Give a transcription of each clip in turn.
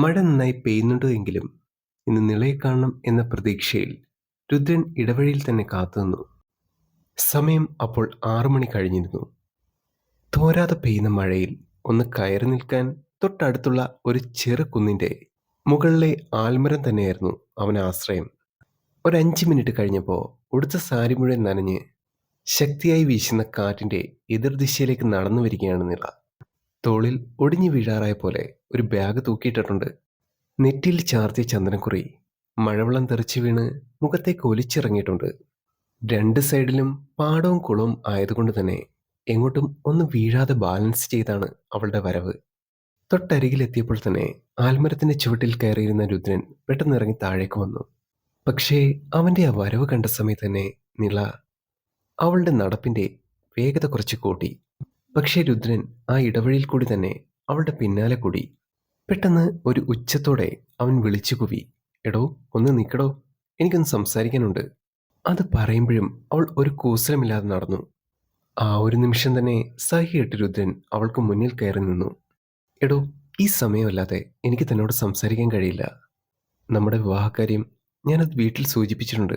മഴ നന്നായി പെയ്യുന്നുണ്ടോ എങ്കിലും ഇന്ന് നിളയെ കാണണം എന്ന പ്രതീക്ഷയിൽ രുദ്രൻ ഇടവഴിയിൽ തന്നെ കാത്തുനിന്നു. സമയം അപ്പോൾ 6 മണി കഴിഞ്ഞിരുന്നു. തോരാതെ പെയ്യുന്ന മഴയിൽ ഒന്ന് കയറി നിൽക്കാൻ തൊട്ടടുത്തുള്ള ഒരു ചെറു കുന്നിന്റെ മുകളിലെ ആൽമരം തന്നെയായിരുന്നു അവന് ആശ്രയം. ഒരു 5 മിനിറ്റ് കഴിഞ്ഞപ്പോൾ ഉടുത്ത സാരി മുഴുവൻ നനഞ്ഞ് ശക്തിയായി വീശുന്ന കാറ്റിന്റെ എതിർദിശയിലേക്ക് നടന്നു വരികയാണ് നിള. തോളിൽ ഒടിഞ്ഞു വീഴാറായ പോലെ ഒരു ബാഗ് തൂക്കിയിട്ടിട്ടുണ്ട്. നെറ്റിയിൽ ചാർത്തിയ ചന്ദനക്കുറി മഴവെള്ളം തെറിച്ചു വീണ് മുഖത്തേക്ക് ഒലിച്ചിറങ്ങിയിട്ടുണ്ട്. രണ്ട് സൈഡിലും പാടവും കുളവും ആയതുകൊണ്ട് തന്നെ എങ്ങോട്ടും ഒന്ന് വീഴാതെ ബാലൻസ് ചെയ്താണ് അവളുടെ വരവ്. തൊട്ടരികിലെത്തിയപ്പോൾ തന്നെ ആൽമരത്തിന്റെ ചുവട്ടിൽ കയറിയിരുന്ന രുദ്രൻ പെട്ടെന്ന് ഇറങ്ങി താഴേക്ക് വന്നു. പക്ഷേ അവന്റെ ആ വരവ് കണ്ട സമയത്ത് തന്നെ നിള അവളുടെ നടപ്പിന്റെ വേഗത കുറച്ച് കൂട്ടി. പക്ഷേ രുദ്രൻ ആ ഇടവഴിയിൽ കൂടി തന്നെ അവളുടെ പിന്നാലെ കൂടി. പെട്ടെന്ന് ഒരു ഉച്ചത്തോടെ അവൻ വിളിച്ചു കൂവി, "എടോ, ഒന്ന് നിൽക്കടോ, എനിക്കൊന്ന് സംസാരിക്കാനുണ്ട്." അത് പറയുമ്പോഴും അവൾ ഒരു കൂസലമില്ലാതെ നടന്നു. ആ ഒരു നിമിഷം തന്നെ സഹികെട്ട് രുദ്രൻ അവൾക്ക് മുന്നിൽ കയറി നിന്നു. "എടോ, ഈ സമയമല്ലാതെ എനിക്ക് തന്നോട് സംസാരിക്കാൻ കഴിയില്ല. നമ്മുടെ വിവാഹകാര്യം ഞാനത് വീട്ടിൽ സൂചിപ്പിച്ചിട്ടുണ്ട്.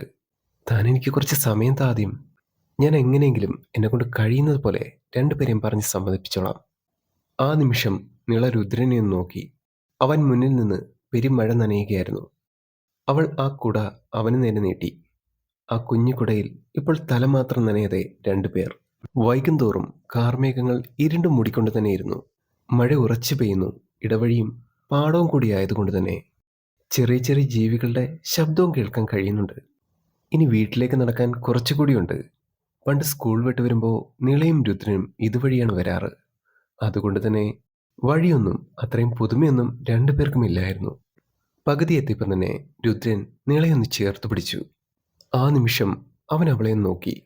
താൻ എനിക്ക് കുറച്ച് സമയം താ ആദ്യം. ഞാൻ എങ്ങനെയെങ്കിലും എന്നെക്കൊണ്ട് കഴിയുന്നത് പോലെ രണ്ടുപേരെയും പറഞ്ഞ് സമ്മതിപ്പിച്ചോളാം." ആ നിമിഷം നിള രുദ്രനെ ഒന്ന് നോക്കി. അവൻ മുന്നിൽ നിന്ന് പെരുമഴ നനയുകയായിരുന്നു. അവൾ ആ കുട അവന് നേരെ നീട്ടി. ആ കുഞ്ഞു കുടയിൽ ഇപ്പോൾ തല മാത്രം നനയാതെ രണ്ടുപേർ. വൈകുന്തോറും കാർമേഘങ്ങൾ ഇരുണ്ടു മൂടിക്കൊണ്ട് തന്നെയിരുന്നു. മഴ ഉറച്ചു പെയ്യുന്നു. ഇടവഴിയും പാടവും കൂടി ആയതുകൊണ്ട് തന്നെ ചെറിയ ചെറിയ ജീവികളുടെ ശബ്ദവും കേൾക്കാൻ കഴിയുന്നുണ്ട്. ഇനി വീട്ടിലേക്ക് നടക്കാൻ കുറച്ചുകൂടിയുണ്ട്. പണ്ട് സ്കൂൾ വിട്ട് വരുമ്പോൾ നിളയും രുദ്രനും ഇതുവഴിയാണ് വരാറ്. അതുകൊണ്ട് തന്നെ വഴിയൊന്നും അത്രയും പുതുമയൊന്നും രണ്ടുപേർക്കും ഇല്ലായിരുന്നു. പകുതി എത്തിയപ്പം തന്നെ രുദ്രൻ നിളയൊന്ന് ചേർത്ത് പിടിച്ചു. ആ നിമിഷം അവൻ അവളെ നോക്കി.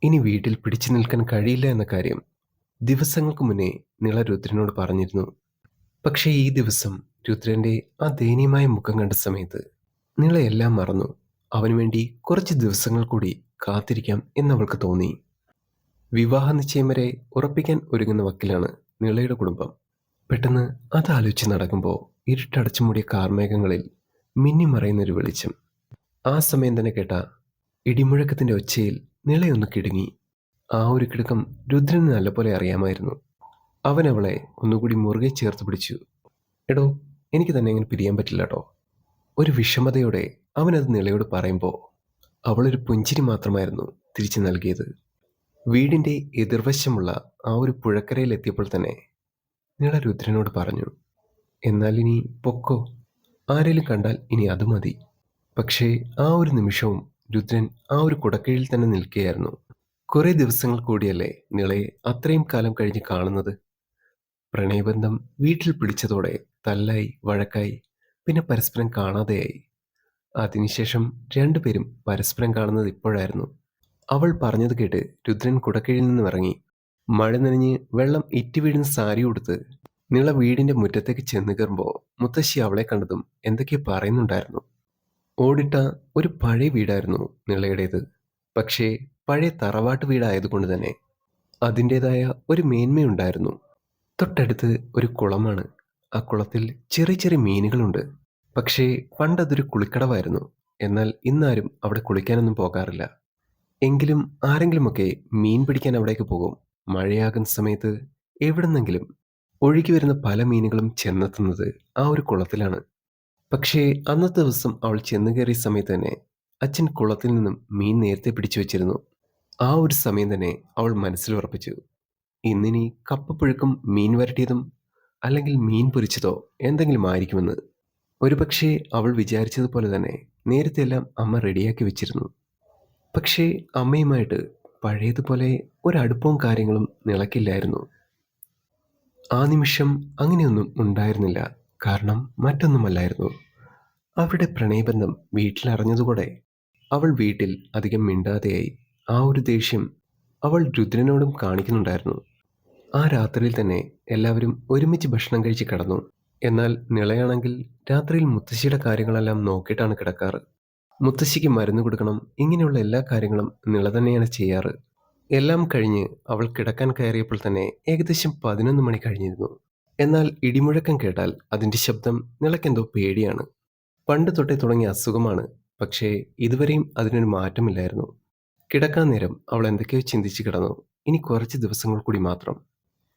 ഇനി വീട്ടിൽ പിടിച്ചു നിൽക്കാൻ കഴിയില്ല എന്ന കാര്യം ദിവസങ്ങൾക്ക് മുന്നേ നിള രുദ്രനോട് പറഞ്ഞിരുന്നു. പക്ഷേ ഈ ദിവസം രുദ്രന്റെ ആ ദയനീയമായ മുഖം കണ്ട സമയത്ത് നിളയെല്ലാം മറന്നു. അവന് വേണ്ടി കുറച്ച് ദിവസങ്ങൾ കൂടി കാത്തിരിക്കാം എന്നവൾക്ക് തോന്നി. വിവാഹ നിശ്ചയം വരെ ഉറപ്പിക്കാൻ ഒരുങ്ങുന്ന വക്കിലാണ് നിളയുടെ കുടുംബം. പെട്ടെന്ന് അതാലോചിച്ച് നടക്കുമ്പോൾ ഇരുട്ടടച്ചു മൂടിയ കാർമേഘങ്ങളിൽ മിന്നിമറയുന്നൊരു വെളിച്ചം. ആ സമയം തന്നെ കേട്ട ഇടിമുഴക്കത്തിന്റെ ഒച്ചയിൽ നിളയൊന്ന് കിടുങ്ങി. ആ ഒരു കിടുക്കം രുദ്രന് നല്ലപോലെ അറിയാമായിരുന്നു. അവൻ അവളെ ഒന്നുകൂടി മുറുകെ ചേർത്ത് പിടിച്ചു. "എടോ, എനിക്ക് തന്നെ ഇങ്ങനെ പിരിയാൻ പറ്റില്ല കേട്ടോ." ഒരു വിഷമതയോടെ അവനത് നിളയോട് പറയുമ്പോൾ അവളൊരു പുഞ്ചിരി മാത്രമായിരുന്നു തിരിച്ചു നൽകിയത്. വീടിന്റെ എതിർവശമുള്ള ആ ഒരു പുഴക്കരയിൽ എത്തിയപ്പോൾ തന്നെ നിള രുദ്രനോട് പറഞ്ഞു, "എന്നാൽ ഇനി പൊക്കോ. ആരെങ്കിലും കണ്ടാൽ ഇനി അത് മതി." പക്ഷേ ആ ഒരു നിമിഷവും രുദ്രൻ ആ ഒരു കുടക്കീഴിൽ തന്നെ നിൽക്കുകയായിരുന്നു. കുറെ ദിവസങ്ങൾ കൂടിയല്ലേ നിളയെ അത്രയും കാലം കഴിഞ്ഞ് കാണുന്നത്. പ്രണയബന്ധം വീട്ടിൽ പിടിച്ചതോടെ തല്ലായി, വഴക്കായി, പിന്നെ പരസ്പരം കാണാതെയായി. അതിനുശേഷം രണ്ടുപേരും പരസ്പരം കാണുന്നത് ഇപ്പോഴായിരുന്നു. അവൾ പറഞ്ഞത് കേട്ട് രുദ്രൻ കുടക്കീഴിൽ നിന്നും ഇറങ്ങി. മഴ നനഞ്ഞ് വെള്ളം ഇറ്റി വീഴുന്ന സാരി ഉടുത്ത് നിള വീടിന്റെ മുറ്റത്തേക്ക് ചെന്ന് കയറുമ്പോൾ മുത്തശ്ശി അവളെ കണ്ടതും എന്തൊക്കെയോ പറയുന്നുണ്ടായിരുന്നു. ഓടിട്ട ഒരു പഴയ വീടായിരുന്നു നിളയുടേത്. പക്ഷേ പഴയ തറവാട്ട് വീടായതുകൊണ്ട് തന്നെ അതിൻ്റെതായ ഒരു മേന്മയുണ്ടായിരുന്നു. തൊട്ടടുത്ത് ഒരു കുളമാണ്. ആ കുളത്തിൽ ചെറിയ ചെറിയ മീനുകളുണ്ട്. പക്ഷേ പണ്ടതൊരു കുളിക്കടവായിരുന്നു. എന്നാൽ ഇന്നാരും അവിടെ കുളിക്കാനൊന്നും പോകാറില്ല. എങ്കിലും ആരെങ്കിലുമൊക്കെ മീൻ പിടിക്കാൻ അവിടേക്ക് പോകും. മഴയാകുന്ന സമയത്ത് എവിടുന്നെങ്കിലും ഒഴുകി വരുന്ന പല മീനുകളും ചെന്നെത്തുന്നത് ആ ഒരു കുളത്തിലാണ്. പക്ഷേ അന്നത്തെ ദിവസം അവൾ ചെന്ന് കയറിയ സമയത്ത് തന്നെ അച്ഛൻ കുളത്തിൽ നിന്നും മീൻ നേരത്തെ പിടിച്ചു വെച്ചിരുന്നു. ആ ഒരു സമയം തന്നെ അവൾ മനസ്സിൽ ഉറപ്പിച്ചു, ഇന്നിനി കപ്പപ്പുഴുക്കും മീൻ വരട്ടിയതും അല്ലെങ്കിൽ മീൻ പൊരിച്ചതോ എന്തെങ്കിലും ആയിരിക്കുമെന്ന്. ഒരുപക്ഷെ അവൾ വിചാരിച്ചതുപോലെ തന്നെ നേരത്തെ എല്ലാം അമ്മ റെഡിയാക്കി വെച്ചിരുന്നു. പക്ഷേ അമ്മയുമായിട്ട് പഴയതുപോലെ ഒരടുപ്പവും കാര്യങ്ങളും നിളയ്ക്കില്ലായിരുന്നു. ആ നിമിഷം അങ്ങനെയൊന്നും ഉണ്ടായിരുന്നില്ല. കാരണം മറ്റൊന്നുമല്ലായിരുന്നു. അവരുടെ പ്രണയബന്ധം വീട്ടിലറിഞ്ഞതുകൂടെ അവൾ വീട്ടിൽ അധികം മിണ്ടാതെയായി. ആ ഒരു ദേഷ്യം അവൾ രുദ്രനോടും കാണിക്കുന്നുണ്ടായിരുന്നു. ആ രാത്രിയിൽ തന്നെ എല്ലാവരും ഒരുമിച്ച് ഭക്ഷണം കഴിച്ച് കിടന്നു. എന്നാൽ നിളയാണെങ്കിൽ രാത്രിയിൽ മുത്തശ്ശിയുടെ കാര്യങ്ങളെല്ലാം നോക്കിയിട്ടാണ് കിടക്കാറ്. മുത്തശ്ശിക്ക് മരുന്ന് കൊടുക്കണം, ഇങ്ങനെയുള്ള എല്ലാ കാര്യങ്ങളും നിള തന്നെയാണ് ചെയ്യാറ്. എല്ലാം കഴിഞ്ഞ് അവൾ കിടക്കാൻ കയറിയപ്പോൾ തന്നെ ഏകദേശം 11 മണി കഴിഞ്ഞിരുന്നു. എന്നാൽ ഇടിമുഴക്കം കേട്ടാൽ അതിൻ്റെ ശബ്ദം നിളയ്ക്കെന്തോ പേടിയാണ്. പണ്ട് തൊട്ടേ തുടങ്ങിയ അസുഖമാണ്. പക്ഷേ ഇതുവരെയും അതിനൊരു മാറ്റമില്ലായിരുന്നു. കിടക്കാൻ നേരം അവൾ എന്തൊക്കെയോ ചിന്തിച്ച് കിടന്നു. ഇനി കുറച്ച് ദിവസങ്ങൾ കൂടി മാത്രം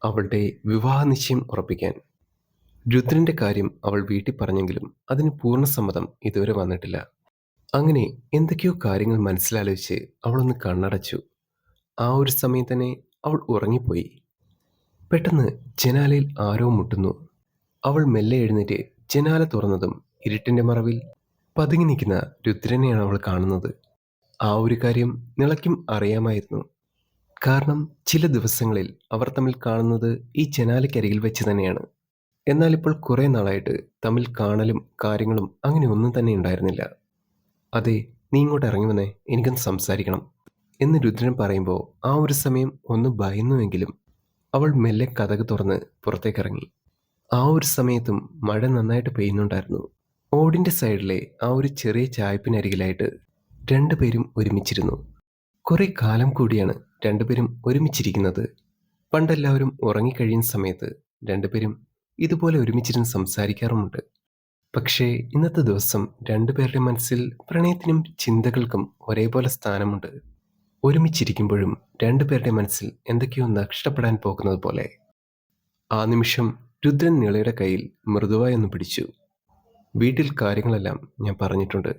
അവളുടെ വിവാഹ നിശ്ചയം ഉറപ്പിക്കാൻ. രുദ്രന്റെ കാര്യം അവൾ വീട്ടിൽ പറഞ്ഞെങ്കിലും അതിന് പൂർണ്ണ സമ്മതം ഇതുവരെ വന്നിട്ടില്ല. അങ്ങനെ എന്തൊക്കെയോ കാര്യങ്ങൾ മനസ്സിലാലോചിച്ച് അവളൊന്ന് കണ്ണടച്ചു. ആ ഒരു സമയം തന്നെ അവൾ ഉറങ്ങിപ്പോയി. പെട്ടെന്ന് ജനാലയിൽ ആരോ മുട്ടുന്നു. അവൾ മെല്ലെ എഴുന്നേറ്റ് ജനാല തുറന്നതും ഇരുട്ടിന്റെ മറവിൽ പതുങ്ങി നിൽക്കുന്ന രുദ്രനെയാണ് അവൾ കാണുന്നത്. ആ ഒരു കാര്യം നിളയ്ക്കും അറിയാമായിരുന്നു. കാരണം ചില ദിവസങ്ങളിൽ അവർ തമ്മിൽ കാണുന്നത് ഈ ജനാലയ്ക്കരികിൽ വെച്ച് തന്നെയാണ്. എന്നാൽ ഇപ്പോൾ കുറേ നാളായിട്ട് തമ്മിൽ കാണലും കാര്യങ്ങളും അങ്ങനെ ഒന്നും തന്നെ ഉണ്ടായിരുന്നില്ല. അതെ, നീ ഇങ്ങോട്ട് ഇറങ്ങി വന്നേ, എനിക്കൊന്ന് സംസാരിക്കണം എന്ന് രുദ്രൻ പറയുമ്പോൾ ആ ഒരു സമയം ഒന്ന് ഭയന്നുവെങ്കിലും അവൾ മെല്ലെ കതക് തുറന്ന് പുറത്തേക്കിറങ്ങി. ആ ഒരു സമയത്തും മഴ നന്നായിട്ട് പെയ്യുന്നുണ്ടായിരുന്നു. ഓടിന്റെ സൈഡിലെ ആ ഒരു ചെറിയ ചായ്പിനരികിലായിട്ട് രണ്ടുപേരും ഒരുമിച്ചിരുന്നു. കുറെ കാലം കൂടിയാണ് രണ്ടുപേരും ഒരുമിച്ചിരിക്കുന്നത്. പണ്ടെല്ലാവരും ഉറങ്ങിക്കഴിയുന്ന സമയത്ത് രണ്ടുപേരും ഇതുപോലെ ഒരുമിച്ചിരുന്ന് സംസാരിക്കാറുമുണ്ട്. പക്ഷേ ഇന്നത്തെ ദിവസം രണ്ടുപേരുടെ മനസ്സിൽ പ്രണയത്തിനും ചിന്തകൾക്കും ഒരേപോലെ സ്ഥാനമുണ്ട്. ഒരുമിച്ചിരിക്കുമ്പോഴും രണ്ടുപേരുടെ മനസ്സിൽ എന്തൊക്കെയോ നഷ്ടപ്പെടാൻ പോകുന്നത് പോലെ. ആ നിമിഷം രുദ്രൻ നിളയുടെ കയ്യിൽ മൃദുവായി ഒന്ന് പിടിച്ചു. വീട്ടിൽ കാര്യങ്ങളെല്ലാം ഞാൻ പറഞ്ഞിട്ടുണ്ട്.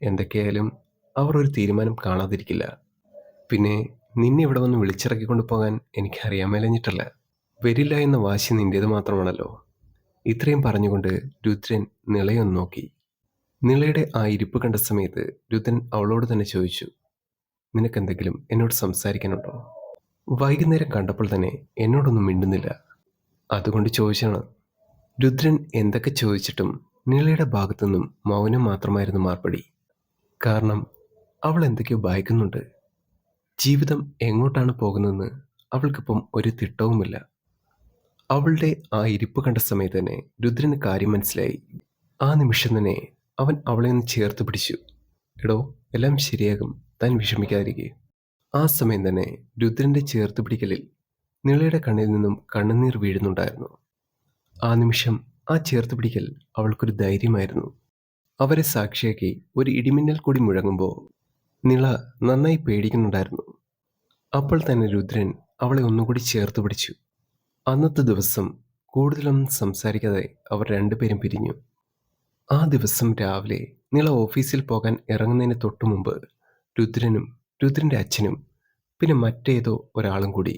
എന്തൊക്കെയായാലും അവർ ഒരു തീരുമാനം കാണാതിരിക്കില്ല. പിന്നെ നിന്നെ ഇവിടെ വന്ന് വിളിച്ചിറക്കിക്കൊണ്ട് പോകാൻ എനിക്ക് അറിയാൻ മേലഞ്ഞിട്ടല്ല. വരില്ല എന്ന വാശി നിന്റേത് മാത്രമാണല്ലോ. ഇത്രയും പറഞ്ഞുകൊണ്ട് രുദ്രൻ നിളയൊന്ന് നോക്കി. നിളയുടെ ആ ഇരിപ്പ് കണ്ട സമയത്ത് രുദ്രൻ അവളോട് തന്നെ ചോദിച്ചു, നിനക്കെന്തെങ്കിലും എന്നോട് സംസാരിക്കാനുണ്ടോ? വൈകുന്നേരം കണ്ടപ്പോൾ തന്നെ എന്നോടൊന്നും മിണ്ടുന്നില്ല, അതുകൊണ്ട് ചോദിച്ചാണ്. രുദ്രൻ എന്തൊക്കെ ചോദിച്ചിട്ടും നിളയുടെ ഭാഗത്തുനിന്നും മൗനം മാത്രമായിരുന്നു മറുപടി. കാരണം അവൾ എന്തൊക്കെയോ ഭയക്കുന്നുണ്ട്. ജീവിതം എങ്ങോട്ടാണ് പോകുന്നതെന്ന് അവൾക്കിപ്പം ഒരു തിട്ടവുമില്ല. അവളുടെ ആ ഇരിപ്പ് കണ്ട സമയത്ത് തന്നെ രുദ്രന് കാര്യം മനസ്സിലായി. ആ നിമിഷം തന്നെ അവൻ അവളെ ഒന്ന് ചേർത്ത് പിടിച്ചു. എടോ, എല്ലാം ശരിയാകും, താൻ വിഷമിക്കാതിരിക്കെ. ആ സമയം തന്നെ രുദ്രന്റെ ചേർത്ത് പിടിക്കലിൽ നിളയുടെ കണ്ണിൽ നിന്നും കണ്ണുനീർ വീഴുന്നുണ്ടായിരുന്നു. ആ നിമിഷം ആ ചേർത്ത് പിടിക്കൽ അവൾക്കൊരു ധൈര്യമായിരുന്നു. അവരെ സാക്ഷിയാക്കി ഒരു ഇടിമിന്നൽ കൂടി മുഴങ്ങുമ്പോൾ നിള നന്നായി പേടിക്കുന്നുണ്ടായിരുന്നു. അപ്പോൾ തന്നെ രുദ്രൻ അവളെ ഒന്നുകൂടി ചേർത്ത് പിടിച്ചു. അന്നത്തെ ദിവസം കൂടുതലൊന്നും സംസാരിക്കാതെ അവർ രണ്ടുപേരും പിരിഞ്ഞു. ആ ദിവസം രാവിലെ നിള ഓഫീസിൽ പോകാൻ ഇറങ്ങുന്നതിന് തൊട്ടു മുമ്പ് രുദ്രനും രുദ്രന്റെ അച്ഛനും പിന്നെ മറ്റേതോ ഒരാളും കൂടി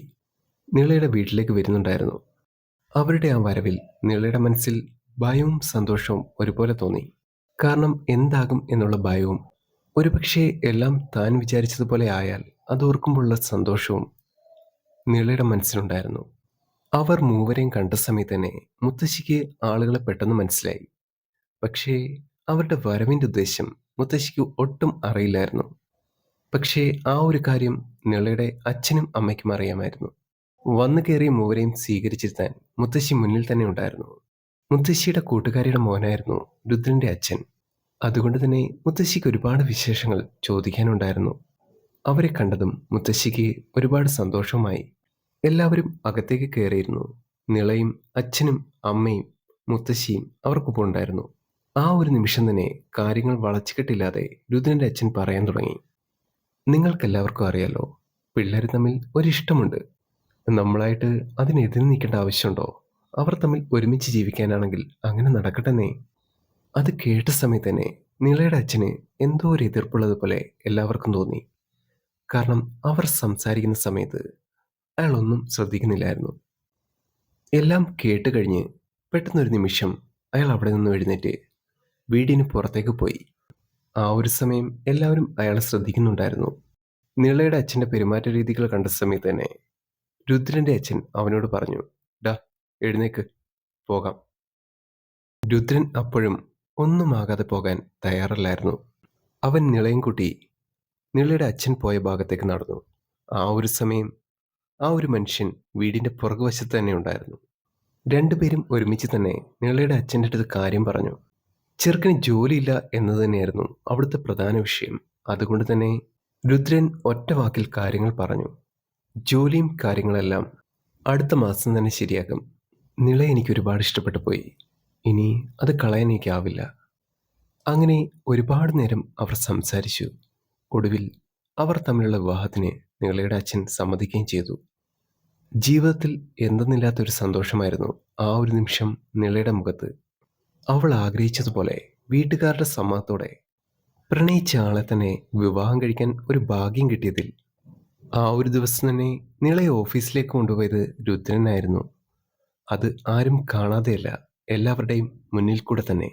നിളയുടെ വീട്ടിലേക്ക് വരുന്നുണ്ടായിരുന്നു. അവരുടെ ആ വരവിൽ നിളയുടെ മനസ്സിൽ ഭയവും സന്തോഷവും ഒരുപോലെ തോന്നി. കാരണം എന്താകും എന്നുള്ള ഭയവും, ഒരുപക്ഷെ എല്ലാം താൻ വിചാരിച്ചതുപോലെ ആയാൽ അതോർക്കുമ്പോഴുള്ള സന്തോഷവും നിളയുടെ മനസ്സിലുണ്ടായിരുന്നു. അവർ മൂവരെയും കണ്ട സമയത്ത് തന്നെ മുത്തശ്ശിക്ക് ആളുകളെ പെട്ടെന്ന് മനസ്സിലായി. പക്ഷേ അവരുടെ വരവിൻ്റെ ഉദ്ദേശം മുത്തശ്ശിക്ക് ഒട്ടും അറിയില്ലായിരുന്നു. പക്ഷേ ആ ഒരു കാര്യം നിളയുടെ അച്ഛനും അമ്മയ്ക്കും അറിയാമായിരുന്നു. വന്നു കയറിയ മൂവരെയും സ്വീകരിച്ചിരുത്താൻ മുത്തശ്ശി മുന്നിൽ തന്നെ ഉണ്ടായിരുന്നു. മുത്തശ്ശിയുടെ കൂട്ടുകാരിയുടെ മോനായിരുന്നു രുദ്രന്റെ അച്ഛൻ. അതുകൊണ്ട് തന്നെ മുത്തശ്ശിക്ക് ഒരുപാട് വിശേഷങ്ങൾ ചോദിക്കാനുണ്ടായിരുന്നു. അവരെ കണ്ടതും മുത്തശ്ശിക്ക് ഒരുപാട് സന്തോഷവുമായി. എല്ലാവരും അകത്തേക്ക് കയറിയിരുന്നു. നിളയും അച്ഛനും അമ്മയും മുത്തശ്ശിയും അവർക്കൊപ്പം ഉണ്ടായിരുന്നു. ആ ഒരു നിമിഷം തന്നെ കാര്യങ്ങൾ വളച്ചുകെട്ടില്ലാതെ രുദ്രന്റെ അച്ഛൻ പറയാൻ തുടങ്ങി. നിങ്ങൾക്കെല്ലാവർക്കും അറിയാലോ, പിള്ളേർ തമ്മിൽ ഒരിഷ്ടമുണ്ട്. നമ്മളായിട്ട് അതിനെതിരെ നിൽക്കേണ്ട ആവശ്യമുണ്ടോ? അവർ തമ്മിൽ ഒരുമിച്ച് ജീവിക്കാനാണെങ്കിൽ അങ്ങനെ നടക്കട്ടെന്നേ. അത് കേട്ട സമയത്ത് തന്നെ നിളയുടെ അച്ഛന് എന്തോ ഒരു എതിർപ്പുള്ളത് പോലെ എല്ലാവർക്കും തോന്നി. കാരണം അവർ സംസാരിക്കുന്ന സമയത്ത് അയാൾ ഒന്നും ശ്രദ്ധിക്കുന്നില്ലായിരുന്നു. എല്ലാം കേട്ട് കഴിഞ്ഞ് പെട്ടെന്നൊരു നിമിഷം അയാൾ അവിടെ നിന്ന് എഴുന്നേറ്റ് വീടിന് പുറത്തേക്ക് പോയി. ആ ഒരു സമയം എല്ലാവരും അയാളെ ശ്രദ്ധിക്കുന്നുണ്ടായിരുന്നു. നിളയുടെ അച്ഛൻ്റെ പെരുമാറ്റ രീതികൾ കണ്ട സമയത്ത് തന്നെ രുദ്രന്റെ അച്ഛൻ അവനോട് പറഞ്ഞു, ഡാ, എഴുന്നേക്ക്, പോകാം. രുദ്രൻ അപ്പോഴും ഒന്നുമാകാതെ പോകാൻ തയ്യാറല്ലായിരുന്നു. അവൻ നിളയും കൂട്ടി നിളയുടെ അച്ഛൻ പോയ ഭാഗത്തേക്ക് നടന്നു. ആ ഒരു സമയം ആ ഒരു മനുഷ്യൻ വീടിന്റെ പുറകുവശത്ത് തന്നെ ഉണ്ടായിരുന്നു. രണ്ടുപേരും ഒരുമിച്ച് തന്നെ നിളയുടെ അച്ഛൻ്റെ അടുത്ത് കാര്യം പറഞ്ഞു. ചെറുക്കന് ജോലിയില്ല എന്നത് തന്നെയായിരുന്നു അവിടുത്തെ പ്രധാന വിഷയം. അതുകൊണ്ട് തന്നെ രുദ്രൻ ഒറ്റ വാക്കിൽ കാര്യങ്ങൾ പറഞ്ഞു. ജോലിയും കാര്യങ്ങളെല്ലാം അടുത്ത മാസം തന്നെ ശരിയാക്കും. നിള എനിക്ക് ഒരുപാട് ഇഷ്ടപ്പെട്ടു പോയി. ഇനി അത് കളയാൻ എനിക്കാവില്ല. അങ്ങനെ ഒരുപാട് നേരം അവർ സംസാരിച്ചു. ഒടുവിൽ അവർ തമ്മിലുള്ള വിവാഹത്തിന് നിളയുടെ അച്ഛൻ സമ്മതിക്കുകയും ചെയ്തു. ജീവിതത്തിൽ എന്തെന്നില്ലാത്തൊരു സന്തോഷമായിരുന്നു ആ ഒരു നിമിഷം നിളയുടെ മുഖത്ത്. അവൾ ആഗ്രഹിച്ചതുപോലെ വീട്ടുകാരുടെ സമ്മതത്തോടെ പ്രണയിച്ച ആളെ തന്നെ വിവാഹം കഴിക്കാൻ ഒരു ഭാഗ്യം കിട്ടിയതിൽ ആ ഒരു ദിവസം തന്നെ നിളയെ ഓഫീസിലേക്ക് കൊണ്ടുപോയത് രുദ്രനായിരുന്നു. അത് ആരും കാണാതെയല്ല, എല്ലാവരുടെയും മുന്നിൽ കൂടെ തന്നെ.